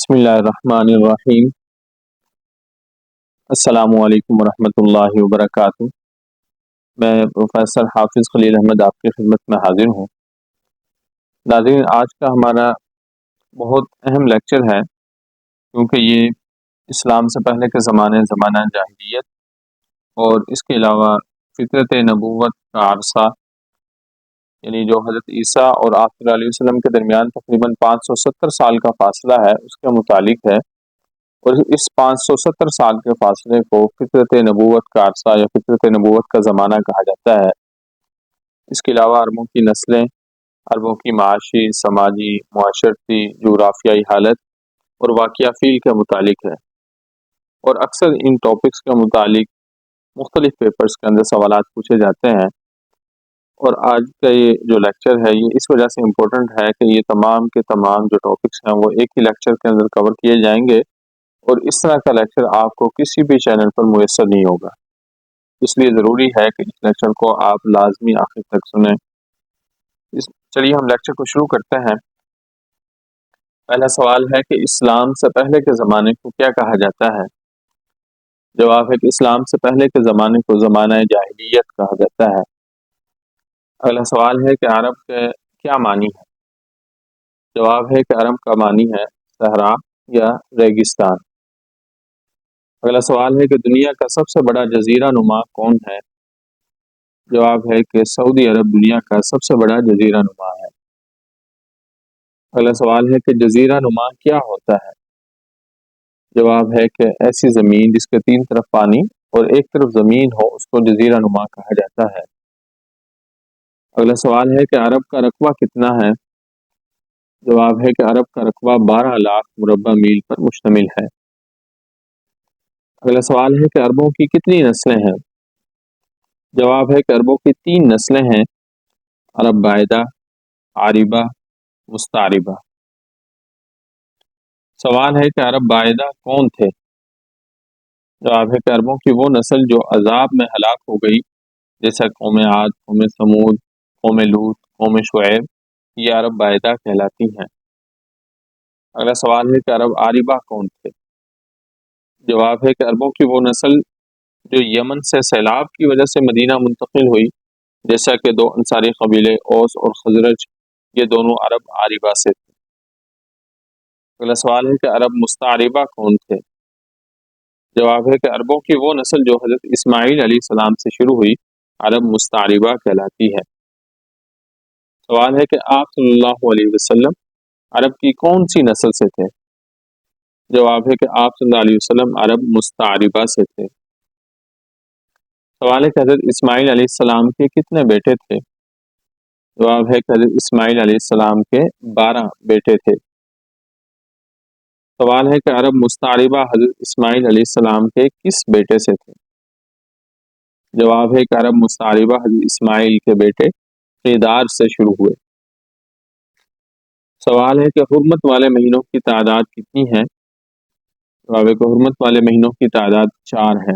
بسم اللہ الرحمن الرحیم۔ السلام علیکم ورحمۃ اللہ وبرکاتہ۔ میں پروفیسر حافظ خلیل احمد آپ کی خدمت میں حاضر ہوں۔ ناظرین، آج کا ہمارا بہت اہم لیکچر ہے کیونکہ یہ اسلام سے پہلے کے زمانہ جاہلیت اور اس کے علاوہ فطرت نبوت کا عرصہ، یعنی جو حضرت عیسیٰ اور آپ صلی اللہ علیہ وسلم کے درمیان تقریباً 570 سال کا فاصلہ ہے، اس کے متعلق ہے۔ اور اس 570 سال کے فاصلے کو فطرت نبوت کا عرصہ یا فطرت نبوت کا زمانہ کہا جاتا ہے۔ اس کے علاوہ عربوں کی نسلیں، عربوں کی معاشی، سماجی، معاشرتی، جغرافیائی حالت اور واقعہ فیل کے متعلق ہے، اور اکثر ان ٹاپکس کے متعلق مختلف پیپرز کے اندر سوالات پوچھے جاتے ہیں۔ اور آج کا یہ جو لیکچر ہے یہ اس وجہ سے امپورٹنٹ ہے کہ یہ تمام کے تمام جو ٹاپکس ہیں وہ ایک ہی لیکچر کے اندر کور کیے جائیں گے، اور اس طرح کا لیکچر آپ کو کسی بھی چینل پر میسر نہیں ہوگا۔ اس لیے ضروری ہے کہ اس لیکچر کو آپ لازمی آخر تک سنیں۔ چلیے ہم لیکچر کو شروع کرتے ہیں۔ پہلا سوال ہے کہ اسلام سے پہلے کے زمانے کو کیا کہا جاتا ہے؟ جواب ہے کہ اسلام سے پہلے کے زمانے کو زمانہ جاہلیت کہا جاتا ہے۔ اگلا سوال ہے کہ عرب کے کیا معنی ہے؟ جواب ہے کہ عرب کا معنی ہے صحرا یا ریگستان۔ اگلا سوال ہے کہ دنیا کا سب سے بڑا جزیرہ نما کون ہے؟ جواب ہے کہ سعودی عرب دنیا کا سب سے بڑا جزیرہ نما ہے۔ اگلا سوال ہے کہ جزیرہ نما کیا ہوتا ہے؟ جواب ہے کہ ایسی زمین جس کے تین طرف پانی اور ایک طرف زمین ہو اس کو جزیرہ نما کہا جاتا ہے۔ اگلا سوال ہے کہ عرب کا رقبہ کتنا ہے؟ جواب ہے کہ عرب کا رقبہ 12 لاکھ مربع میل پر مشتمل ہے۔ اگلا سوال ہے کہ عربوں کی کتنی نسلیں ہیں؟ جواب ہے کہ عربوں کی 3 نسلیں ہیں، عرب باعدہ، عاربہ، مستعربہ۔ سوال ہے کہ عرب باعدہ کون تھے؟ جواب ہے کہ عربوں کی وہ نسل جو عذاب میں ہلاک ہو گئی، جیسا قوم عاد، قوم ثمود، قوم لوط، قوم شعیب، یہ عرب باعدہ کہلاتی ہیں۔ اگلا سوال ہے کہ عرب عاربہ کون تھے؟ جواب ہے کہ عربوں کی وہ نسل جو یمن سے سیلاب کی وجہ سے مدینہ منتقل ہوئی، جیسا کہ 2 انصاری قبیلے اوس اور خزرج، یہ دونوں عرب عاربہ سے تھے۔ اگلا سوال ہے کہ عرب مستعربہ کون تھے؟ جواب ہے کہ عربوں کی وہ نسل جو حضرت اسماعیل علیہ السلام سے شروع ہوئی، عرب مستعربہ کہلاتی ہے۔ سوال ہے کہ آپ صلی اللہ علیہ وسلم عرب کی کون سی نسل سے تھے؟ جواب ہے کہ آپ صلی اللہ علیہ وسلم عرب مستعربہ سے تھے۔ سوال ہے کہ حضرت اسماعیل علیہ السلام کے کتنے بیٹے تھے؟ جواب ہے کہ حضرت اسماعیل علیہ السلام کے 12 بیٹے تھے۔ سوال ہے کہ عرب مستعربہ حضرت اسماعیل علیہ السلام کے کس بیٹے سے تھے؟ جواب ہے کہ عرب مستعربہ حضرت اسماعیل کے بیٹے قیدار سے شروع ہوئے۔ سوال ہے کہ حرمت والے مہینوں کی تعداد کتنی ہے؟ جواب ہے کہ حرمت والے مہینوں کی تعداد 4 ہے۔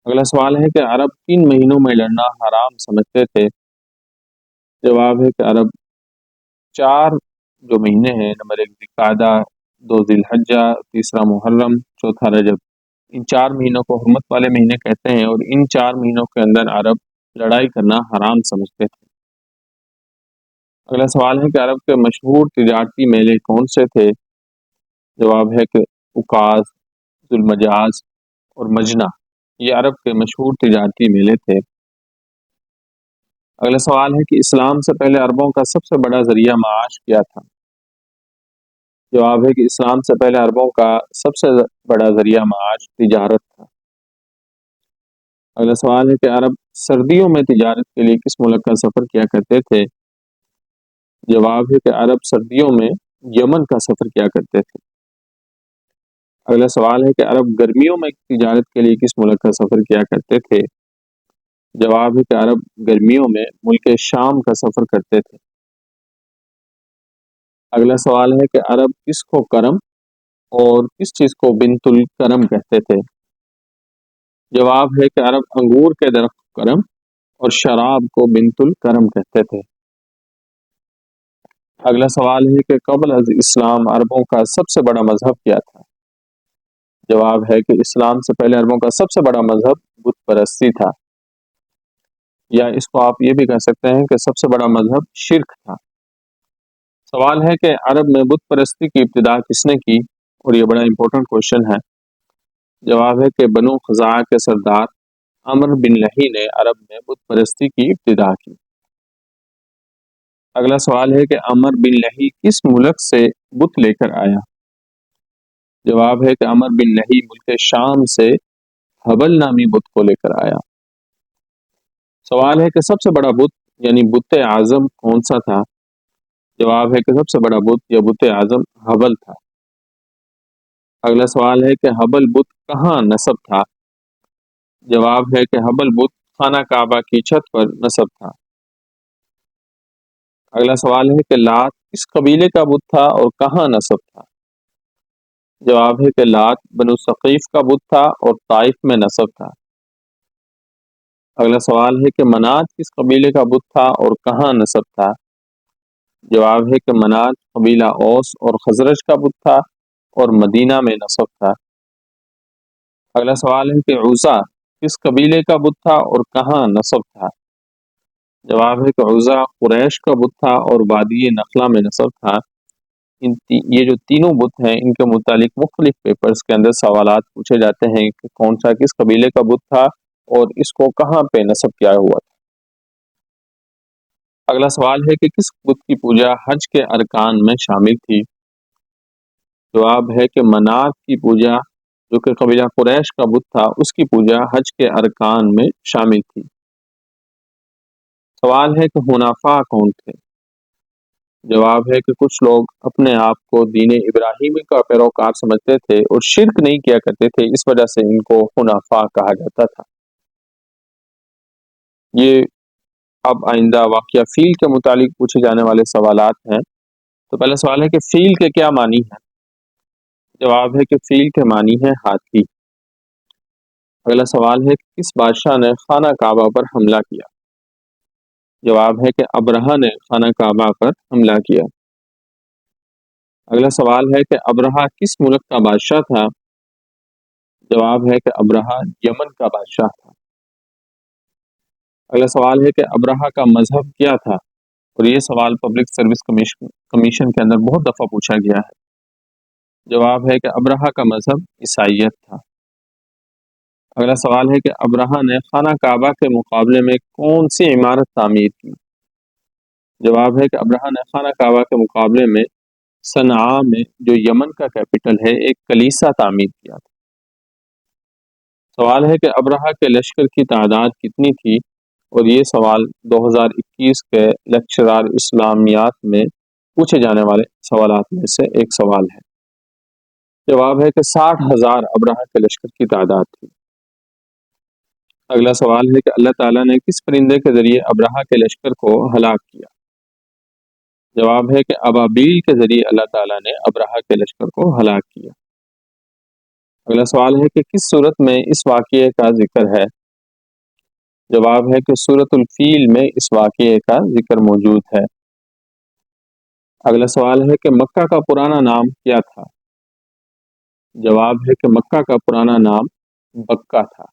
اگلا سوال ہے کہ عرب کن مہینوں میں لڑنا حرام سمجھتے تھے؟ جواب ہے کہ عرب 4 جو مہینے ہیں، نمبر 1 ذوالقعدہ، 2 ذی الحجہ، تیسرا محرم، چوتھا رجب، ان 4 مہینوں کو حرمت والے مہینے کہتے ہیں، اور ان 4 مہینوں کے اندر عرب لڑائی کرنا حرام سمجھتے تھے۔ اگلا سوال ہے کہ عرب کے مشہور تجارتی میلے کون سے تھے؟ جواب ہے کہ عکاظ، ذوالمجاز اور مجنہ، یہ عرب کے مشہور تجارتی میلے تھے۔ اگلا سوال ہے کہ اسلام سے پہلے عربوں کا سب سے بڑا ذریعہ معاش کیا تھا؟ جواب ہے کہ اسلام سے پہلے عربوں کا سب سے بڑا ذریعہ معاش تجارت تھا۔ اگلا سوال ہے کہ عرب سردیوں میں تجارت کے لیے کس ملک کا سفر کیا کرتے تھے؟ جواب ہے کہ عرب سردیوں میں یمن کا سفر کیا کرتے تھے۔ اگلا سوال ہے کہ عرب گرمیوں میں تجارت کے لیے کس ملک کا سفر کیا کرتے تھے؟ جواب ہے کہ عرب گرمیوں میں ملک شام کا سفر کرتے تھے۔ اگلا سوال ہے کہ عرب کس کو کرم اور کس چیز کو بنت الکرم کہتے تھے؟ جواب ہے کہ عرب انگور کے درخت کو کرم اور شراب کو بنت الکرم کہتے تھے۔ اگلا سوال ہے کہ قبل از اسلام عربوں کا سب سے بڑا مذہب کیا تھا؟ جواب ہے کہ اسلام سے پہلے عربوں کا سب سے بڑا مذہب بت پرستی تھا، یا اس کو آپ یہ بھی کہہ سکتے ہیں کہ سب سے بڑا مذہب شرک تھا۔ سوال ہے کہ عرب میں بت پرستی کی ابتدا کس نے کی؟ اور یہ بڑا امپورٹنٹ کوشچن ہے۔ جواب ہے کہ بنو خزاعہ کے سردار عمرو بن لہی نے عرب میں بت پرستی کی ابتدا کی۔ اگلا سوال ہے کہ عمرو بن لہی کس ملک سے بت لے کر آیا؟ جواب ہے کہ عمرو بن لہی ملک شام سے حبل نامی بت کو لے کر آیا۔ سوال ہے کہ سب سے بڑا بت یعنی بت اعظم کون سا تھا؟ جواب ہے کہ سب سے بڑا بت یا بت اعظم حبل تھا۔ اگلا سوال ہے کہ حبل بت کہاں نصب تھا؟ جواب ہے کہ حبل بت خانہ کعبہ کی چھت پر نصب تھا۔ اگلا سوال ہے کہ لات کس قبیلے کا بت تھا اور کہاں نصب تھا؟ جواب ہے کہ لات بنو ثقیف کا بت تھا اور طائف میں نصب تھا۔ اگلا سوال ہے کہ منات کس قبیلے کا بت تھا اور کہاں نصب تھا؟ جواب ہے کہ منات قبیلہ اوس اور خزرج کا بت تھا اور مدینہ میں نصب تھا۔ اگلا سوال ہے کہ عزا کس قبیلے کا بت تھا اور کہاں نصب تھا؟ جواب ہے کہ عزا قریش کا بت تھا اور وادی نخلا میں نصب تھا۔ یہ جو تینوں بت ہیں ان کے متعلق مختلف پیپرز کے اندر سوالات پوچھے جاتے ہیں کہ کون سا کس قبیلے کا بت تھا اور اس کو کہاں پہ نصب کیا ہوا تھا۔ اگلا سوال ہے کہ کس بت کی پوجا حج کے ارکان میں شامل تھی؟ جواب ہے کہ منات کی پوجا جو کہ قبیلہ قریش کا بت تھا اس کی پوجا حج کے ارکان میں شامل تھی۔ سوال ہے کہ حنفاء کون تھے؟ جواب ہے کہ کچھ لوگ اپنے آپ کو دین ابراہیمی کا پیروکار سمجھتے تھے اور شرک نہیں کیا کرتے تھے، اس وجہ سے ان کو حنفاء کہا جاتا تھا۔ یہ اب آئندہ واقعہ فیل کے متعلق پوچھے جانے والے سوالات ہیں۔ تو پہلا سوال ہے کہ فیل کے کیا معنی ہیں؟ جواب ہے کہ فیل کے معنی ہے ہاتھی۔ اگلا سوال ہے کہ کس بادشاہ نے خانہ کعبہ پر حملہ کیا؟ جواب ہے کہ ابرہہ نے خانہ کعبہ پر حملہ کیا۔ اگلا سوال ہے کہ ابرہہ کس ملک کا بادشاہ تھا؟ جواب ہے کہ ابرہہ یمن کا بادشاہ تھا۔ اگلا سوال ہے کہ ابرہہ کا مذہب کیا تھا؟ اور یہ سوال پبلک سروس کمیشن کے اندر بہت دفعہ پوچھا گیا ہے۔ جواب ہے کہ ابرہہ کا مذہب عیسائیت تھا۔ اگلا سوال ہے کہ ابرہہ نے خانہ کعبہ کے مقابلے میں کون سی عمارت تعمیر کی؟ جواب ہے کہ ابرہہ نے خانہ کعبہ کے مقابلے میں صنعاء میں جو یمن کا کیپٹل ہے ایک کلیسا تعمیر کیا تھا۔ سوال ہے کہ ابرہہ کے لشکر کی تعداد کتنی تھی؟ اور یہ سوال 2021 کے لیکچرار اسلامیات میں پوچھے جانے والے سوالات میں سے ایک سوال ہے۔ جواب ہے کہ 60,000 ابرہہ کے لشکر کی تعداد تھی۔ اگلا سوال ہے کہ اللہ تعالیٰ نے کس پرندے کے ذریعے ابرہہ کے لشکر کو ہلاک کیا؟ جواب ہے کہ ابابیل کے ذریعے اللہ تعالیٰ نے ابرہہ کے لشکر کو ہلاک کیا۔ اگلا سوال ہے کہ کس سورت میں اس واقعے کا ذکر ہے؟ جواب ہے کہ سورۃ الفیل میں اس واقعے کا ذکر موجود ہے۔ اگلا سوال ہے کہ مکہ کا پرانا نام کیا تھا؟ جواب ہے کہ مکہ کا پرانا نام بکہ تھا۔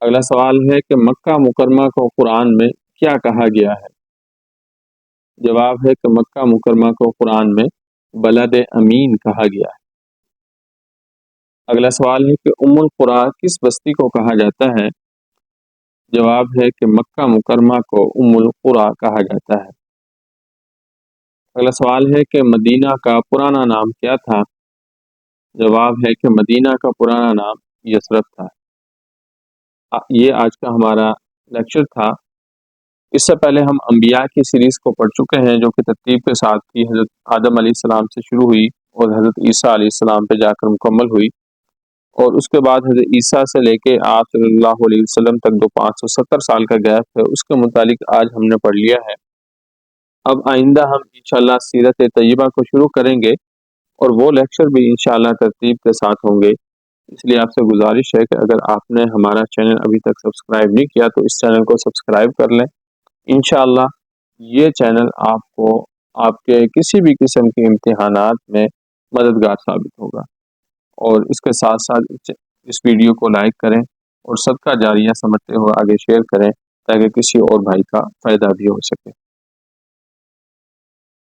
اگلا سوال ہے کہ مکہ مکرمہ کو قرآن میں کیا کہا گیا ہے؟ جواب ہے کہ مکہ مکرمہ کو قرآن میں بلد امین کہا گیا ہے۔ اگلا سوال ہے کہ ام القریٰ کس بستی کو کہا جاتا ہے؟ جواب ہے کہ مکہ مکرمہ کو ام القریٰ کہا جاتا ہے۔ اگلا سوال ہے کہ مدینہ کا پرانا نام کیا تھا؟ جواب ہے کہ مدینہ کا پرانا نام یثرب تھا۔ یہ آج کا ہمارا لیکچر تھا۔ اس سے پہلے ہم انبیاء کی سیریز کو پڑھ چکے ہیں جو کہ ترتیب کے ساتھ تھی، حضرت آدم علیہ السلام سے شروع ہوئی اور حضرت عیسیٰ علیہ السلام پہ جا کر مکمل ہوئی، اور اس کے بعد حضرت عیسیٰ سے لے کے آپ صلی اللہ علیہ وسلم تک جو 570 سال کا گیپ ہے اس کے متعلق آج ہم نے پڑھ لیا ہے۔ اب آئندہ ہم انشاءاللہ سیرت طیبہ کو شروع کریں گے اور وہ لیکچر بھی انشاءاللہ ترتیب کے ساتھ ہوں گے۔ اس لیے آپ سے گزارش ہے کہ اگر آپ نے ہمارا چینل ابھی تک سبسکرائب نہیں کیا تو اس چینل کو سبسکرائب کر لیں۔ انشاءاللہ یہ چینل آپ کو آپ کے کسی بھی قسم کے امتحانات میں مددگار ثابت ہوگا۔ اور اس کے ساتھ ساتھ اس ویڈیو کو لائک کریں اور صدقہ جاریہ سمجھتے ہوئے آگے شیئر کریں تاکہ کسی اور بھائی کا فائدہ بھی ہو سکے۔